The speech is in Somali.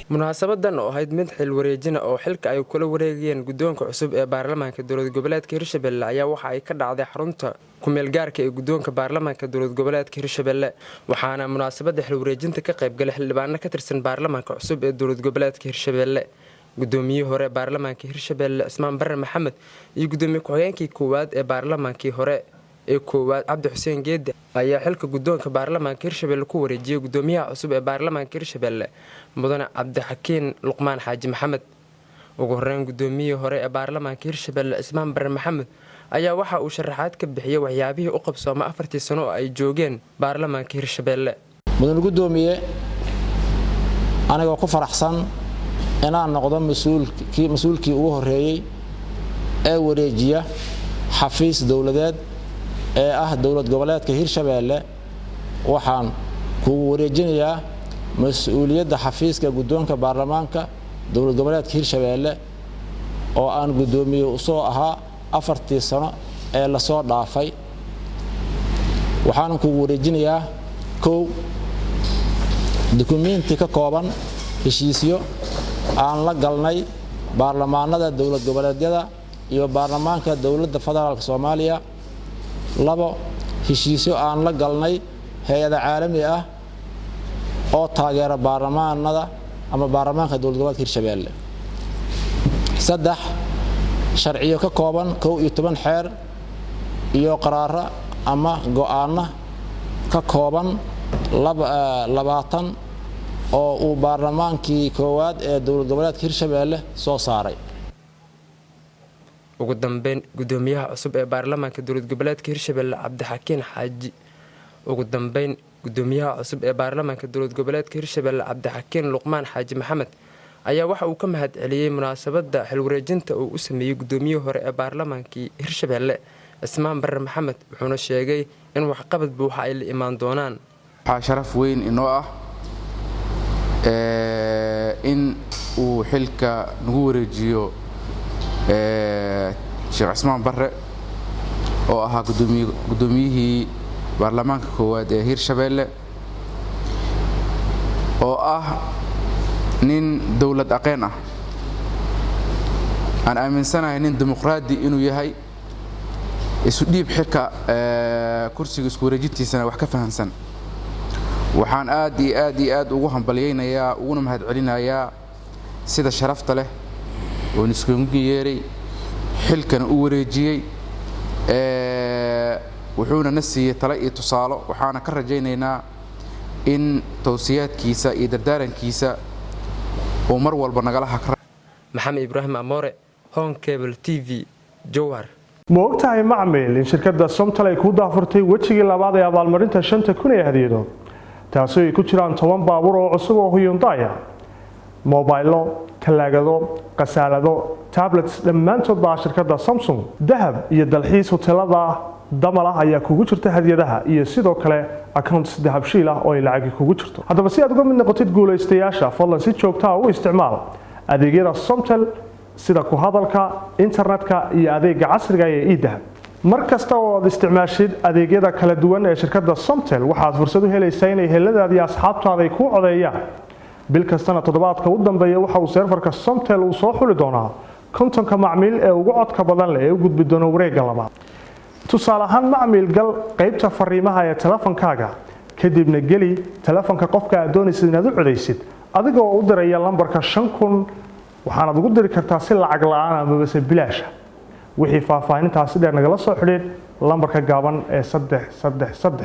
munaasabadan oo ahayd mid xil wareejina oo xilka ay kula wareegayeen guddoonka cusub ee baarlamaanka dowlad goboleedka Hirshabelle ayaa waxa ay ka dhacday xarunta kumeel gaarka ee guddoonka baarlamaanka dowlad goboleedka Hirshabelle waxaana munaasabada xil wareejinta ka qayb galay xildhibaano ka tirsan baarlamaanka cusub ee dowlad goboleedka Hirshabelle guddoomiyihii hore baarlamaanka Hirshabelle Ismaan Barre Maxamed iyo guddoomiye ku-xigeenkii koowaad ee baarlamaankii hore ee koowaad Cabdi Xuseen Geedde ayaa xilka guddoonka baarlamaanka Hirshabelle ku wareejiyay guddoomiyaha cusub ee baarlamaanka Hirshabelle mudane Cabdixakiin Luqmaan Xaaji Maxamed ugu horeyn guddoomiyihii hore ee baarlamaanka Hirshabelle Ismaan Barre Maxamed ayaa waxa uu sharaxaad ka bixiyay waxyaabihii u qabsoomay 4 sano oo ay joogeen baarlamaanka Hirshabelle mudane guddoomiye aniga ku faraxsan inaan noqdo mas'uulkii ugu horeeyay ee wareejiya xafiis dawladeed ee ah dowlad goboleedka Hirshabelle waxaan ku wareejinayaa mas'uuliyadda xafiiska guddoonka baarlamaanka dowlad goboleedka Hirshabelle oo aan guddoomiye u soo ahaa 4 sano ee la soo dhaafay waxaan ku wareejinayaa dukumeenti ka kooban heshiisyo aan la galnay baarlamaanada dowlad goboleedyada iyo baarlamaanka dowladda federaalka Soomaaliya labo heshiisyo aan la galnay hay'adaha caalami ah oo taageera baarlamaanada ama baarlamaanka dowlad goboleedka Hirshabelle saddex sharciyo ka kooban 11 xeer iyo qaraaro ama go'aano ka kooban 20 oo uu baarlamaankii koowaad ee dowlad goboleedka Hirshabelle soo saaray ugu dambeyn guddoomiyaha cusub ee baarlamaanka dowlad goboleedka Hirshabelle Cabdixakiin Xaaji gudoomiyaha cusub ee baarlamaanka dowlad goboleedka Hirshabelle Cabdixakiin Luqmaan Xaaji Maxamed ayaa waxa uu ka mahad celiyay munaasabada xil wareejinta uu u sameeyay guddoomiyihii hore ee baarlamaankii Hirshabelle Ismaan Barre Maxamed wuxuuna sheegay in waxqabad buuxa ay la imaan doonaan waxa sharaf weyn inoo ah in uu xilka nagu wareejiyo Sheekh Ismaan Barre oo ahaa guddoomiyihii baarlamaanka koowaad ee Hirshabelle oo ah nin dawlad aqeen ah aan aaminsanahay nin dimuqraadi inuu yahay isu dhiib xilka kursiga isku wareejintiisana wax ka fahansan waxaan aad iyo aad ugu hambaliyaynayaa uguna mahad celinayaa sida sharafta leh oo iskugu yeeray xilkana u wareejiyay wuxuuna na siiyay talo iyo tusaalo waxaana ka rajaynaynaa in tawsiyaadkiisa iyo dardaarankiisa oo mar walba nagala hakra Maxamed Ibraahim Amoore Home Cable TV Jowhar moogtahay macmiil in shirkadda Somtal ay ku daafurtay wajigii labaad ee abaalmarinta 5,000 ee hadiyado taasoo ay ku jiraan 10 baabuur oo cusub oo Hyundai موبايلو تلاجدو قسالدو تابلتس dhammaantood baa shirkadda Samsung dahab iyo dalxiis hotelada damala ayaa kugu jirta hadiyadaha iyo sidoo kale accounts dahab shiil ah oo ay lacag kugu jirto haddaba si aad uga mid noqotid guuleystayaasha fadlan si joogto ah u isticmaal adeegyada Somtel sida ku hadalka internetka iyo adeega casriga ah ee e-dahab markasta oo aad isticmaashid adeegyada kala duwan ee shirkadda Somtel waxaad fursad u helaysaa inay heladaada iyo asxaabtaada ay ku codeeyaan bil kastana toddobaadka u dambeeya waxa uu serverka Somtel uu soo xuli doonaa kontonka macmiil ee ugu codka badan leh ee u gudbi doona wareegga labaad tusaale ahaan macmiil gal qaybta fariimaha ee telefonkaaga kadibna geli telefonka qofka aad doonaysid inaad u codeysid adigoo u diraya lambarka 5000 waxaad ugu diri kartaa si lacag la'aan ama bas bilaash wixii faahfaahintaasi dheer nagala soo xidhiid lambarka gaaban ee 333